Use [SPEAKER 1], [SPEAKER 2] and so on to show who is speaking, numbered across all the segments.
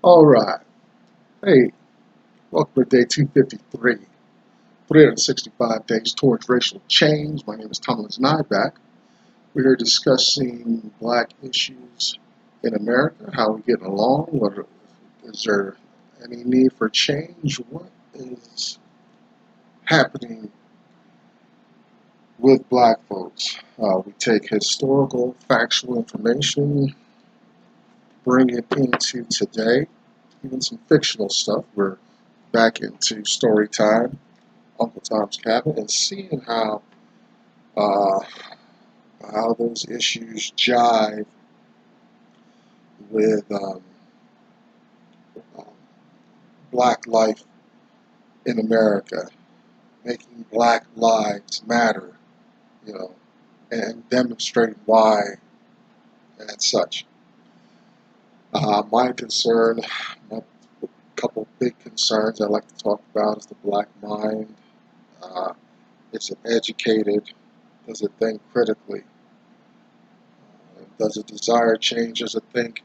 [SPEAKER 1] All right. Hey, welcome to day 253. 365 days towards racial change. My name is Thomas Nyback. We are discussing black issues in America, how we're getting along. Is there any need for change? What is happening with black folks? We take historical, factual information, bring it into today, even some fictional stuff. We're back into story time. Uncle Tom's Cabin and seeing uh, how those issues jive with um, black life in America, making black lives matter, you know, and demonstrating why and such. My concern, a couple big concerns I like to talk about is the black mind. Uh, is it educated? Does it think critically? Does it desire change? Does it think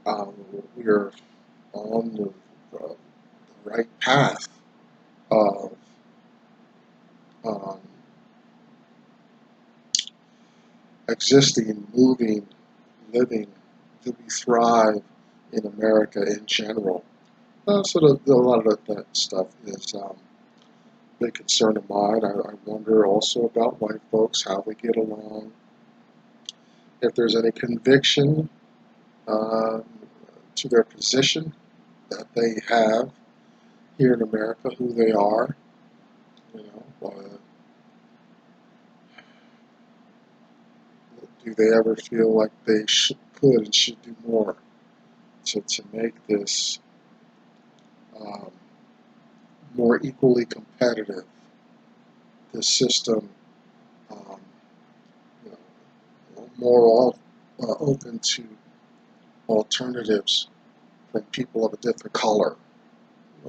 [SPEAKER 1] um, we are on the right path of um, existing, moving, living to be thrive in America in general? A lot of that stuff is a big concern of mine. I wonder also about white folks, how they get along, if there's any conviction um, to their position that they have here in America, who they are, you know, do they ever feel like they could and should do more to make this um, more equally competitive, the system um, you know, more open to alternatives from people of a different color?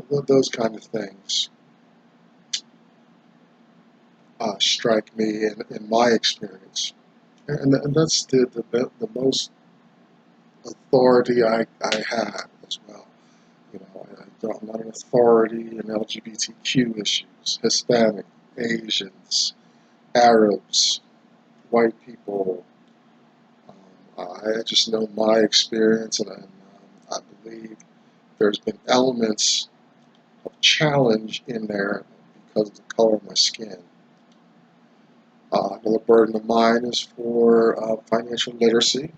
[SPEAKER 1] Those kind of things strike me in my experience. And that's the most authority I have as well. You know, I'm not an authority in LGBTQ issues, Hispanic, Asians, Arabs, white people. I just know my experience, and I believe there's been elements of challenge in there because of the color of my skin. Another burden of mine is for financial literacy,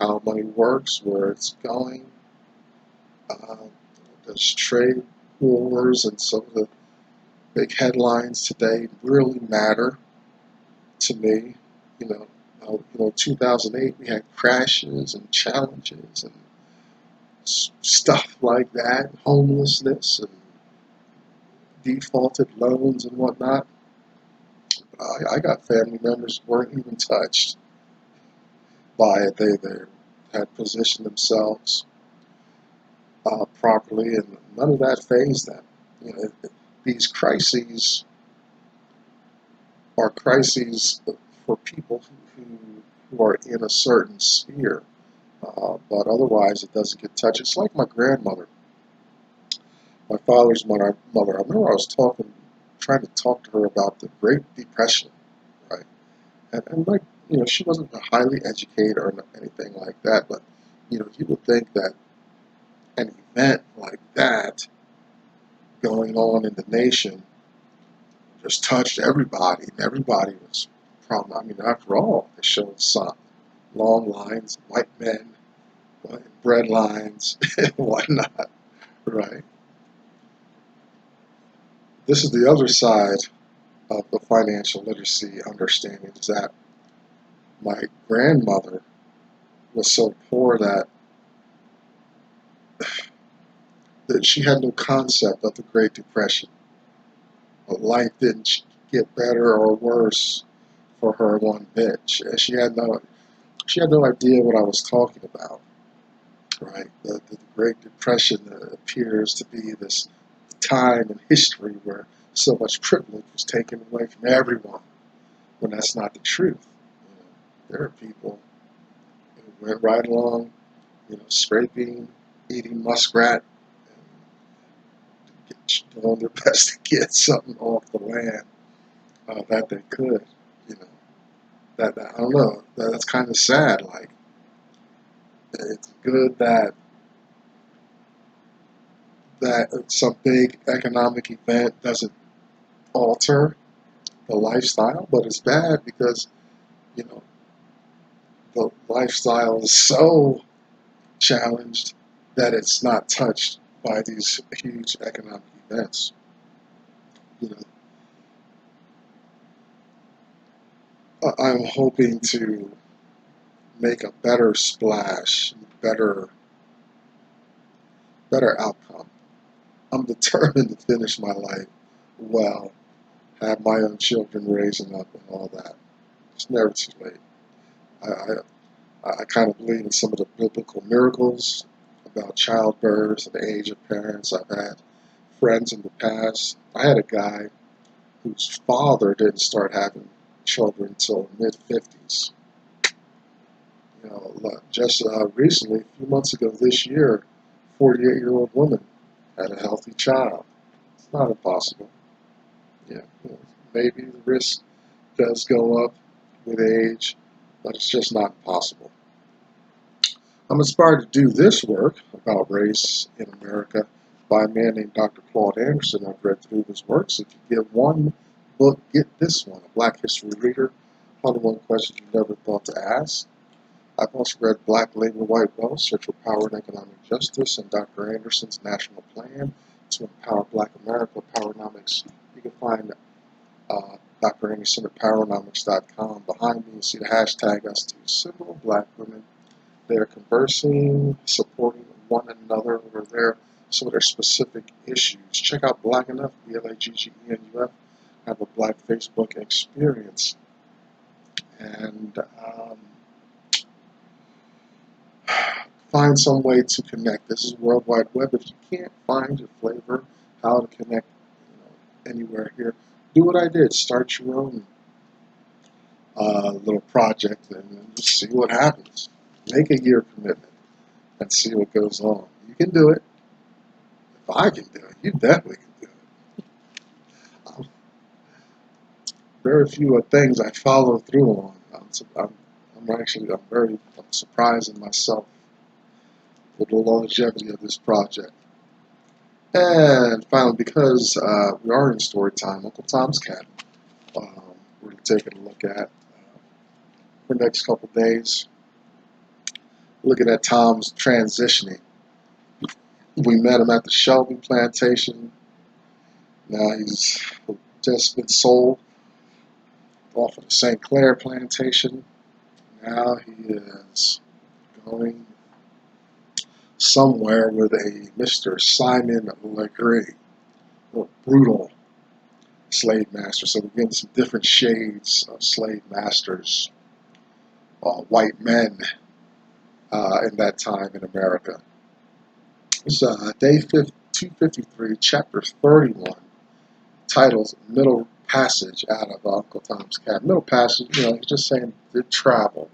[SPEAKER 1] how money works, where it's going. Uh, does trade wars and some of the big headlines today really matter to me? You know, 2008 we had crashes and challenges and stuff like that, homelessness and defaulted loans and whatnot. I got family members who weren't even touched by it. They had positioned themselves properly, and none of that fazed them. You know, these crises are crises for people who are in a certain sphere, but otherwise it doesn't get touched. It's like my grandmother, my father's mother. I remember I was trying to talk to her about the Great Depression, right? And like, she wasn't highly educated or anything like that, but you would think that an event like that going on in the nation just touched everybody, and everybody was problem. I mean, after all, they showed some long lines, white men, bread lines, and whatnot, right? This is the other side of the financial literacy understanding, is that my grandmother was so poor that she had no concept of the Great Depression. Life didn't get better or worse for her one bit. She had no idea what I was talking about, right? The Great Depression appears to be this time in history where so much privilege was taken away from everyone, when that's not the truth. You know, there are people who went right along, scraping, eating muskrat and doing their best to get something off the land that they could. You know, that I don't know. That's kind of sad. Like, it's good that some big economic event doesn't alter the lifestyle, but it's bad because, you know, the lifestyle is so challenged that it's not touched by these huge economic events. You know, I'm hoping to make a better splash, better outcome. I'm determined to finish my life well, have my own children raising up and all that. It's never too late. I, I kind of believe in some of the biblical miracles about childbirth and the age of parents. I've had friends in the past. I had a guy whose father didn't start having children until mid-50s. You know, just recently, a few months ago this year, 48-year-old woman had a healthy child. It's not impossible. Yeah, you know, maybe the risk does go up with age, but it's just not impossible. I'm inspired to do this work about race in America by a man named Dr. Claude Anderson. I've read through his works. If you get one book, get this one, A Black History Reader, 101 Questions You Never Thought to Ask. I've also read Black Labor, White Wealth, Search for Power and Economic Justice, and Dr. Anderson's National Plan to Empower Black America, Powernomics. You can find Dr. Anderson at Powernomics.com. Behind me, you see the hashtag us two simple black women. They're conversing, supporting one another over some of their specific issues. Check out Black Enough, BLAGGENUF. Have a Black Facebook experience. And find some way to connect. This is World Wide Web. If you can't find your flavor, how to connect, anywhere here, do what I did. Start your own little project and just see what happens. Make a year commitment and see what goes on. You can do it. If I can do it, you definitely can do it. Very few things I follow through on. I'm surprised in myself with the longevity of this project. And finally, because we are in story time, Uncle Tom's Cabin, we're taking a look at for the next couple days. Looking at Tom's transitioning. We met him at the Shelby plantation. Now he's just been sold off of the St. Clare plantation. Now he is going somewhere with a Mr. Simon Legree, a brutal slave master. So we're getting some different shades of slave masters, white men in that time in America. It's day 253, chapter 31, titles Middle Passage out of Uncle Tom's Cabin. Middle Passage, he's just saying they travel.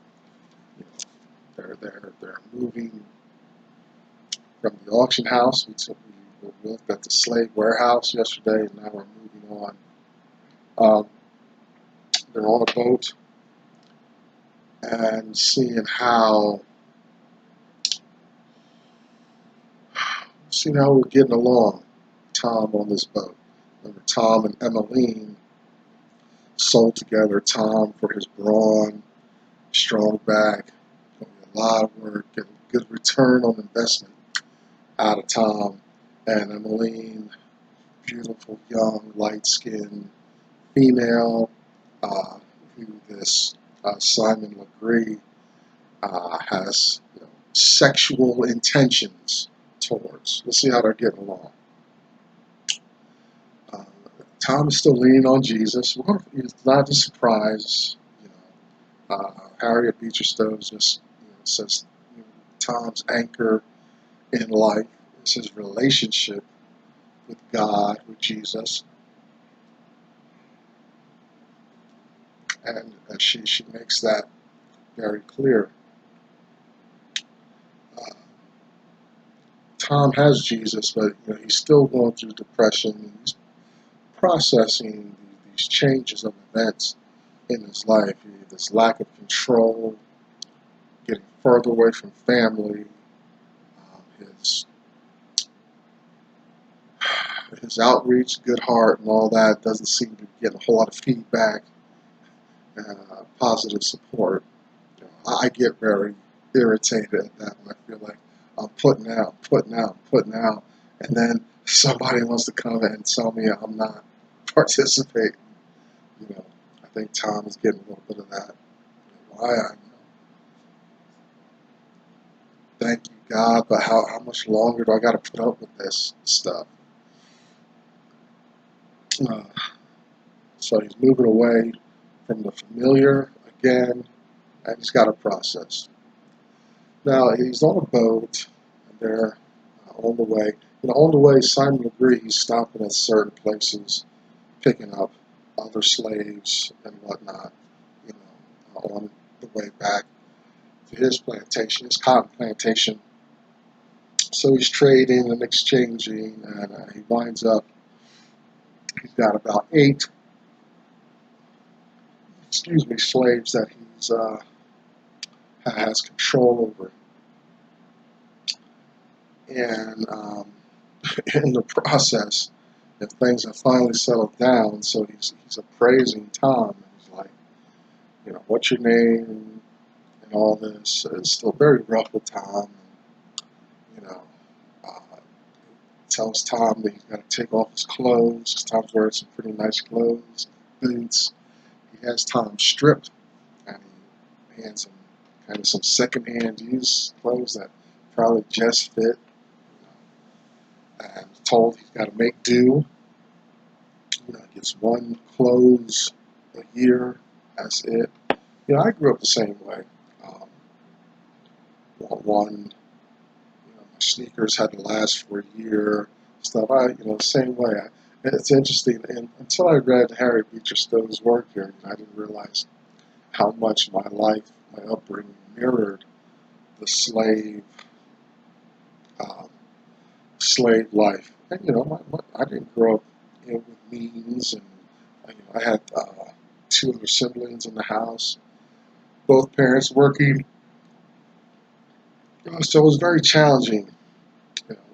[SPEAKER 1] They're moving from the auction house. We looked at the slave warehouse yesterday, and now we're moving on. They're on a boat and seeing how we're getting along. Tom on this boat. Remember, Tom and Emmeline sold together. Tom for his brawn, strong back, a lot of work, and good return on investment out of Tom. And Emmeline, beautiful, young, light-skinned female, who this Simon Legree has sexual intentions towards. Let's see how they're getting along. Tom is still leaning on Jesus. It's not a surprise. Harriet Beecher Stowe just says Tom's anchor in life is his relationship with God, with Jesus. And she makes that very clear. Tom has Jesus, but he's still going through depression. He's processing these changes of events in his life. This lack of control, getting further away from family, his outreach, good heart, and all that doesn't seem to get a whole lot of feedback, positive support. I get very irritated at that when I feel like I'm putting out, and then somebody wants to come and tell me I'm not participating. I think Tom is getting a little bit of that. Why? Thank you, God, but how much longer do I got to put up with this stuff? So he's moving away from the familiar again, and he's got to process. Now he's on a boat, and they're on the way. On the way, Simon Legree, he's stopping at certain places, picking up other slaves and whatnot, on the way back to his plantation, his cotton plantation. So he's trading and exchanging, and he winds up, he's got about 8, slaves that he's has control over. And in the process, if things have finally settled down, so he's appraising Tom. He's like, what's your name and all this. It's still very rough with Tom. Uh, tells Tom that he's got to take off his clothes, because Tom's wearing some pretty nice clothes, boots. He has Tom stripped, and he hands him kind of some second-hand used clothes that probably just fit. And told he's got to make do. Gets 1 clothes a year. That's it. I grew up the same way. One, my sneakers had to last for a year. Stuff. Same way. It's interesting. And until I read Harry Beecher Stowe's work here, I didn't realize how much my life, my upbringing, mirrored the slave life. And I didn't grow up with means, and I had 2 other siblings in the house, both parents working, so it was very challenging,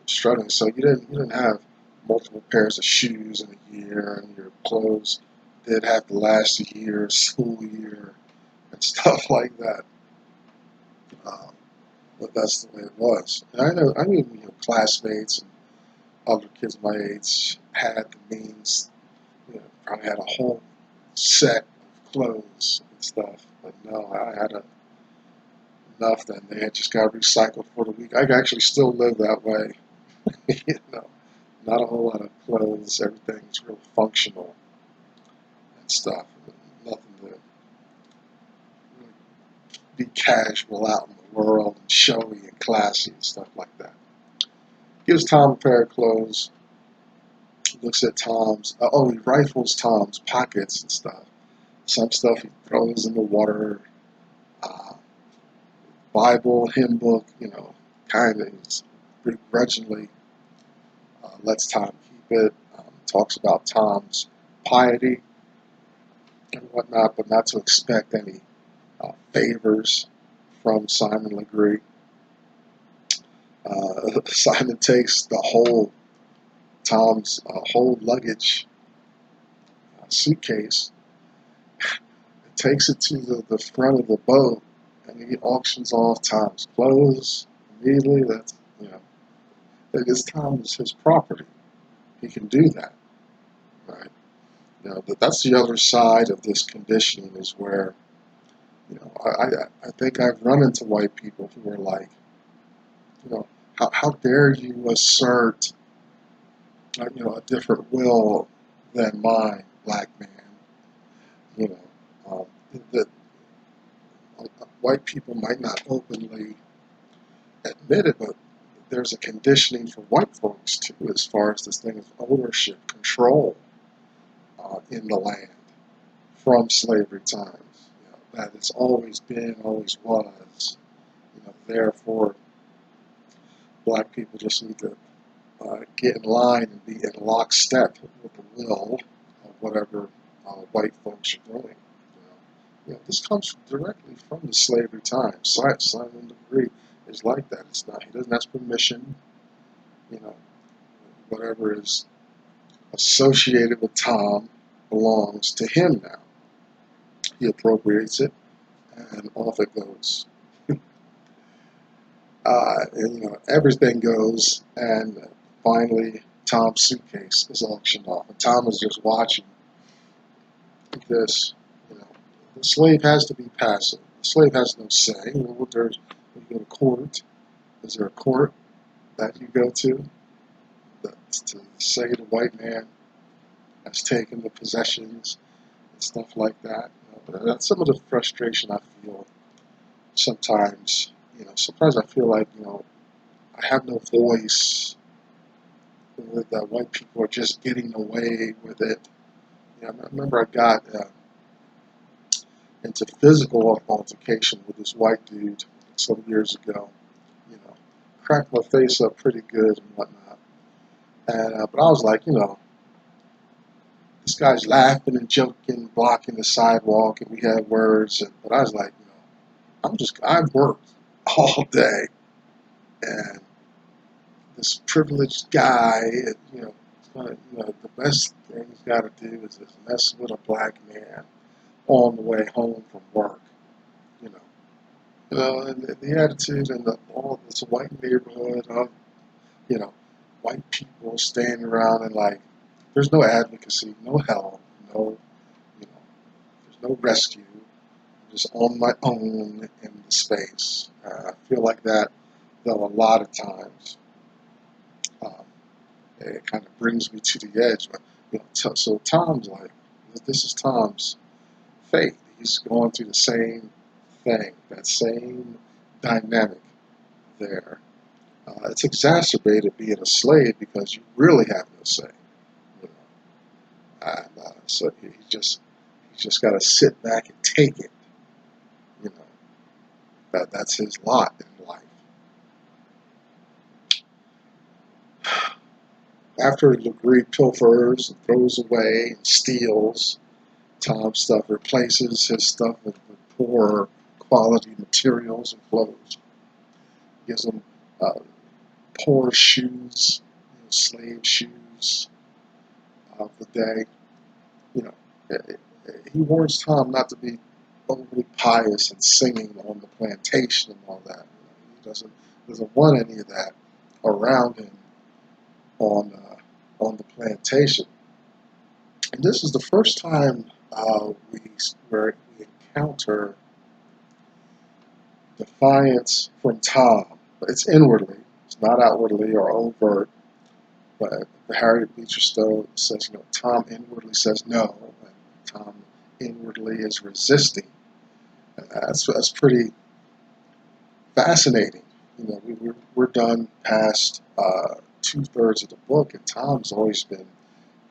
[SPEAKER 1] struggling. So you didn't have multiple pairs of shoes in a year, and your clothes did have to last a year, school year, and stuff like that. But that's the way it was. And I mean, classmates and other kids my age had the means, probably had a whole set of clothes and stuff. But no, I had enough that they had just got recycled for the week. I actually still live that way. Not a whole lot of clothes. Everything's real functional and stuff. Nothing to really be casual out in the world and showy and classy and stuff like that. Gives Tom a pair of clothes. Looks at Tom's. He rifles Tom's pockets and stuff. Some stuff he throws in the water. Bible, hymn book, kind of begrudgingly lets Tom keep it. Talks about Tom's piety and whatnot, but not to expect any favors from Simon Legree. Simon takes Tom's whole luggage suitcase, takes it to the front of the boat, and he auctions off Tom's clothes immediately. Because Tom's his property. He can do that, right? That's the other side of this conditioning, is where, I think I've run into white people who are like, how dare you assert, a different will than mine, black man. That white people might not openly admit it, but there's a conditioning for white folks too, as far as this thing of ownership, control in the land from slavery times. That it's always been, always was. Therefore, black people just need to get in line and be in lockstep with the will of whatever white folks are doing. This comes directly from the slavery times. Simon Legree is like that. It's not. He doesn't ask permission. You know, whatever is associated with Tom belongs to him now. He appropriates it, and off it goes. And everything goes, and finally Tom's suitcase is auctioned off, and Tom is just watching this. The slave has to be passive. The slave has no say. When you go to court, is there a court that you go to say the white man has taken the possessions and stuff like that? That's some of the frustration I feel sometimes. Sometimes I feel like I have no voice. That white people are just getting away with it. I remember I got into physical altercation with this white dude some years ago. Cracked my face up pretty good and whatnot. And but I was like, this guy's laughing and joking, blocking the sidewalk, and we had words. But I was like, I've worked all day, and this privileged guy, the best thing he's got to do is mess with a black man on the way home from work, and the attitude and all this white neighborhood of, white people standing around and like, there's no advocacy, no help, there's no rescue. I'm just on my own in the space. I feel like that, though, a lot of times. It kind of brings me to the edge. But, so Tom's like, this is Tom's fate. He's going through the same thing, that same dynamic there. It's exacerbated being a slave because you really have no say. And so he's just got to sit back and take it. That's his lot in life. After Legree pilfers and throws away and steals Tom's stuff, replaces his stuff with poorer quality materials and clothes. Gives him poor shoes, slave shoes of the day. He warns Tom not to be overly pious and singing on the plantation and all that. He doesn't want any of that around him on the plantation. And this is the first time we encounter defiance from Tom. It's inwardly, it's not outwardly or overt. But Harriet Beecher Stowe says, Tom inwardly says no, and Tom inwardly is resisting. And that's pretty fascinating. We're done past 2/3 of the book, and Tom's always been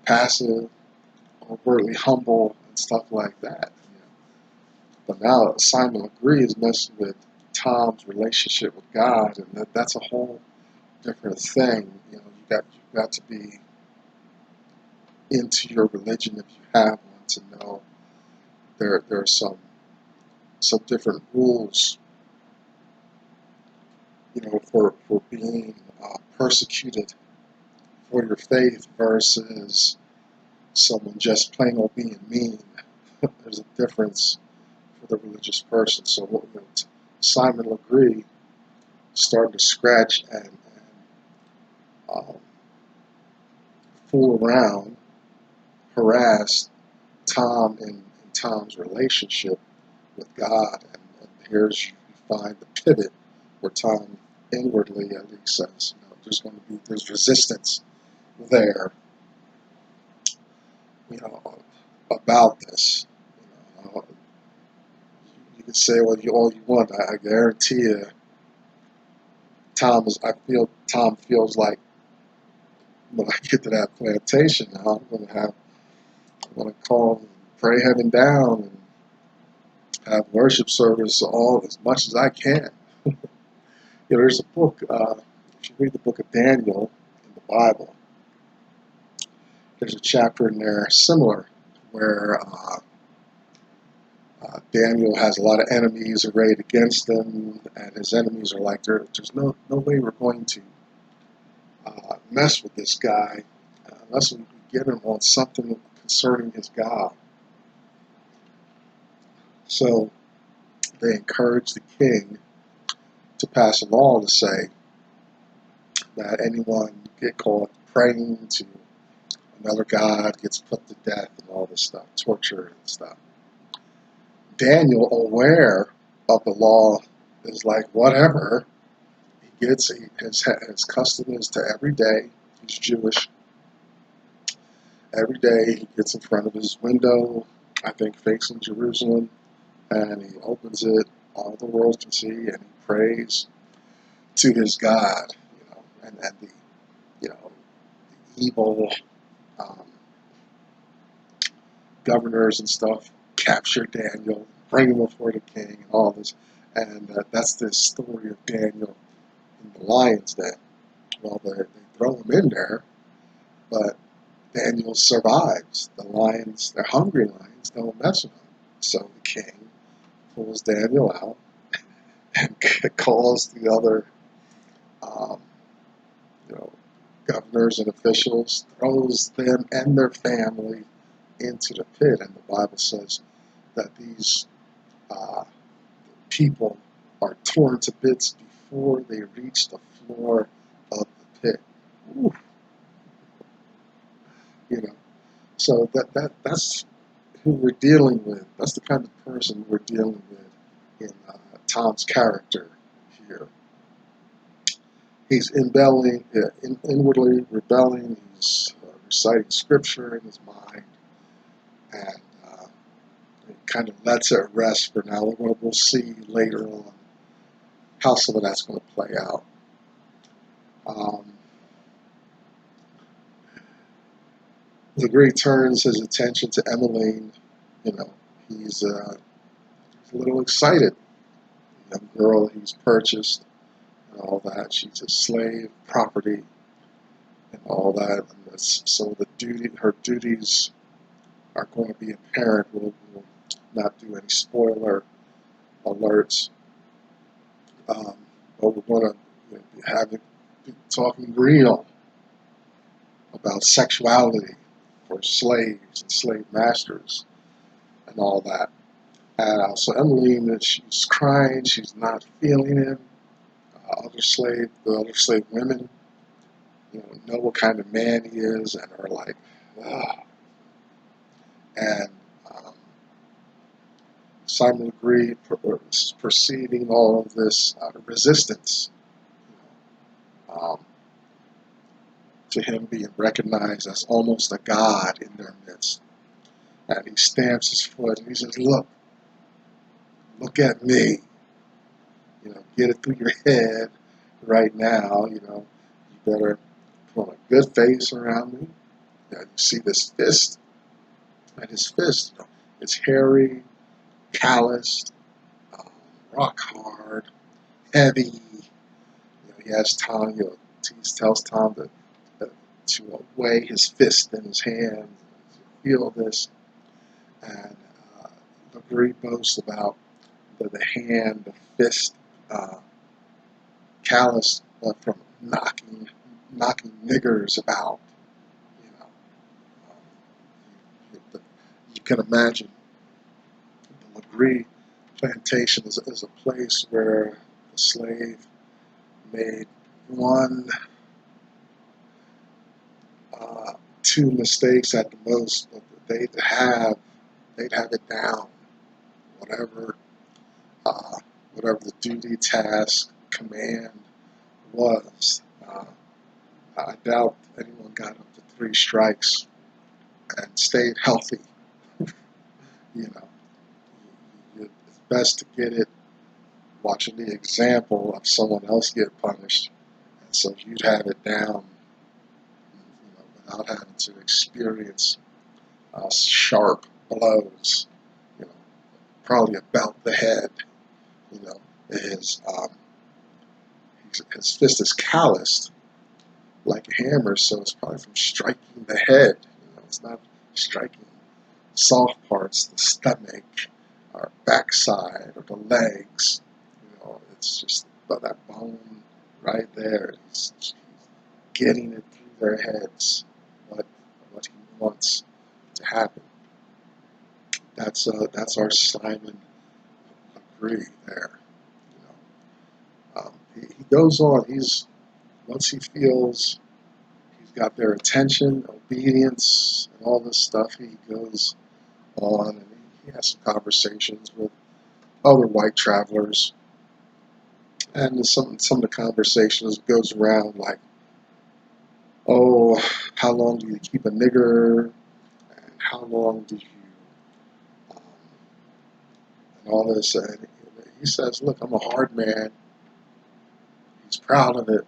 [SPEAKER 1] passive, overtly humble, and stuff like that. But now Simon Legree is messing with Tom's relationship with God, and that's a whole different thing. You've got to be into your religion if you have one to know there are some different rules, for being persecuted for your faith versus someone just plain old being mean. There's a difference for the religious person. So Simon Legree started to scratch and fool around, harass Tom and Tom's relationship with God, and here's you find the pivot where Tom inwardly at least says, there's resistance there, about this. You can say all you want. I guarantee you, I feel Tom feels like when I get to that plantation now, I'm going to call, pray heaven down, and have worship service all as much as I can. There's a book, if you read the book of Daniel in the Bible, there's a chapter in there similar where Daniel has a lot of enemies arrayed against him, and his enemies are like, there's no way we're going to mess with this guy unless we get him on something concerning his God. So they encourage the king to pass a law to say that anyone get caught praying to another god gets put to death and all this stuff, torture and stuff. Daniel, aware of the law, is like, whatever. His custom is to every day, he's Jewish, every day he gets in front of his window, I think facing Jerusalem, and he opens it, all the world can see, and he prays to his God, and the, the evil governors and stuff capture Daniel, bring him before the king, and all this, and that's the story of Daniel in the lion's den. Well, they throw him in there, but Daniel survives. The lions, they're hungry lions, don't mess with him. So the king pulls Daniel out and calls the other, governors and officials, throws them and their family into the pit. And the Bible says that these people are torn to bits before they reach the floor of the pit. Ooh. So that's who we're dealing with. That's the kind of person we're dealing with in Tom's character here. He's inwardly rebelling. He's reciting scripture in his mind, and he kind of lets it rest for now. We'll see later on how some of that's going to play out. Legree turns his attention to Emmeline. He's a little excited. The young girl he's purchased and all that. She's a slave property and all that. And so her duties are going to be apparent. We'll not do any spoiler alerts, but we're going to be talking real about sexuality for slaves and slave masters and all that. And so Emmeline, she's crying, she's not feeling it. The other slave women, know what kind of man he is and are like, ah. And Simon Legree is perceiving all of this resistance to him being recognized as almost a god in their midst. And he stamps his foot and he says, look at me. Get it through your head right now. You better put a good face around me. You see this fist, and his fist, it's hairy, calloused, rock hard, heavy. He has Tom. He tells Tom to weigh his fist in his hand, feel this, and Legree boasts about the hand, the fist, callous from knocking niggers about. You can imagine the Legree plantation is a place where the slave made one, two mistakes at the most, but they'd have it down. Whatever the duty, task, command was. I doubt anyone got up to 3 strikes and stayed healthy. It's best to get it watching the example of someone else get punished, and so you'd have it down, without having to experience sharp blows, probably about the head. He his fist is calloused like a hammer, so it's probably from striking the head. It's not striking soft parts, the stomach, or backside, or the legs. It's just that bone right there. He's getting it through their heads. What he wants to happen. That's our Simon Legree there. He goes on. Once he feels he's got their attention, obedience, and all this stuff, he goes on and he has some conversations with other white travelers. And some of the conversations goes around like, oh, how long do you keep a nigger? And how long do you, and all this. And he says, look, I'm a hard man. He's proud of it.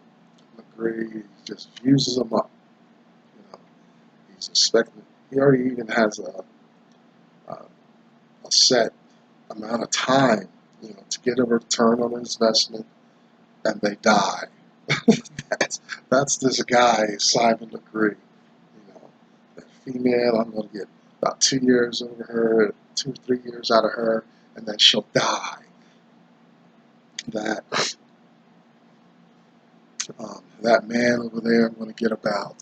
[SPEAKER 1] Legree, he just uses them up. He's expecting. He already even has a set amount of time, to get a return on his investment, and they die. that's this guy, Simon Legree. That female, I'm going to get about 2 years over her, 2 or 3 years out of her, and then she'll die. That man over there, I'm going to get about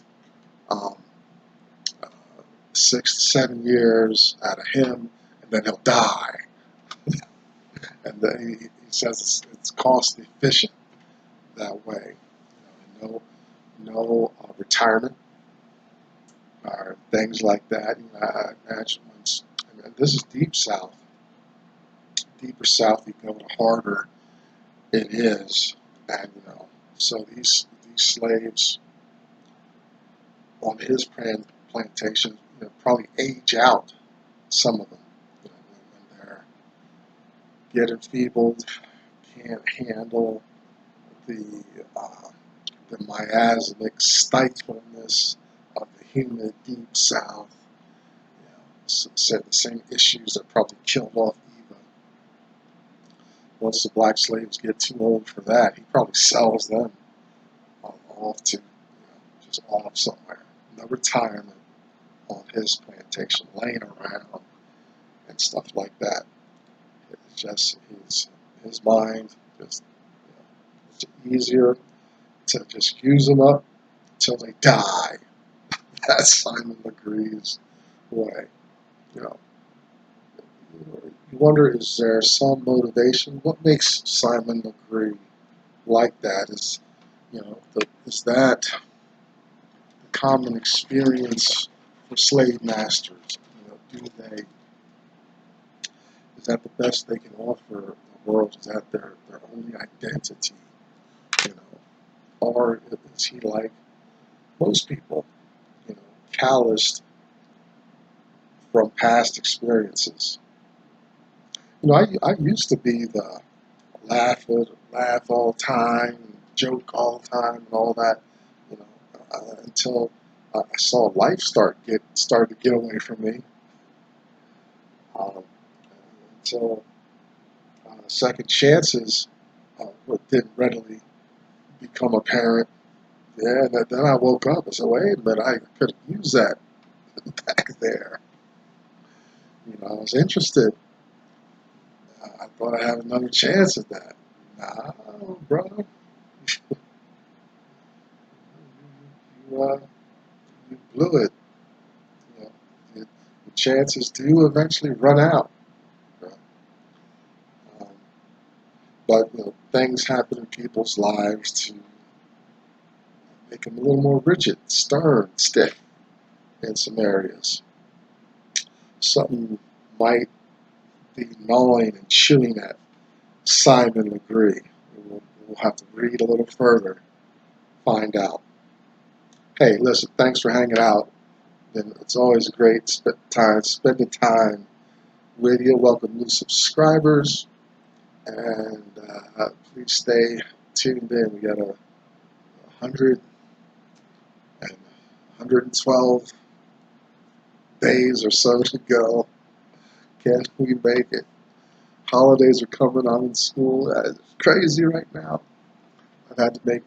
[SPEAKER 1] 6 to 7 years out of him, and then he'll die. And then he says it's cost efficient that way. No retirement or things like that. I imagine this is deep south. Deeper south you go, the harder it is. And so these slaves on his plantation, probably age out, some of them, when they're getting enfeebled, can't handle the miasmic stifleness of the humid deep south. Said the same issues that probably killed off Eva. Once the black slaves get too old for that, he probably sells them off to just off somewhere. No retirement on his plantation, laying around and stuff like that. It's just his mind just it's easier to just use them up until they die. That's Simon Legree's way. You wonder, is there some motivation? What makes Simon Legree like that? Is that the common experience for slave masters? Is that the best they can offer the world? Is that their only identity? Or is he like most people, calloused from past experiences? I used to be the laugh all the time, joke all the time, and all that, until I saw life started to get away from me. Until second chances didn't readily become apparent. Yeah, and then I woke up and said, wait a minute, I could have used that back there. I was interested. I thought I had another chance at that. Nah, brother. You blew it. The chances do eventually run out. But things happen in people's lives to make them a little more rigid, stern, stiff in some areas. Something might be gnawing and chewing at Simon Legree. We'll have to read a little further, find out. Hey, listen, thanks for hanging out. And it's always great spending time with you. Welcome new subscribers. And please stay tuned in. We got 112 days or so to go. Can we make it? Holidays are coming. I'm in school. It's crazy right now. I I've had to make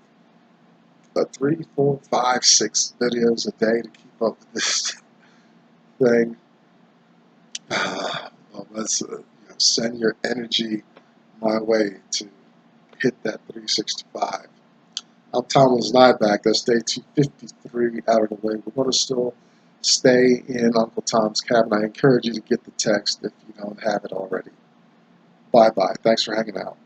[SPEAKER 1] 3, 4, 5, 6 videos a day to keep up with this thing. Well, let's send your energy my way to hit that 365. I'm Tom was not back. That's day 253 out of the way. We're going to still stay in Uncle Tom's cabin. I encourage you to get the text if you don't have it already. Bye-bye. Thanks for hanging out.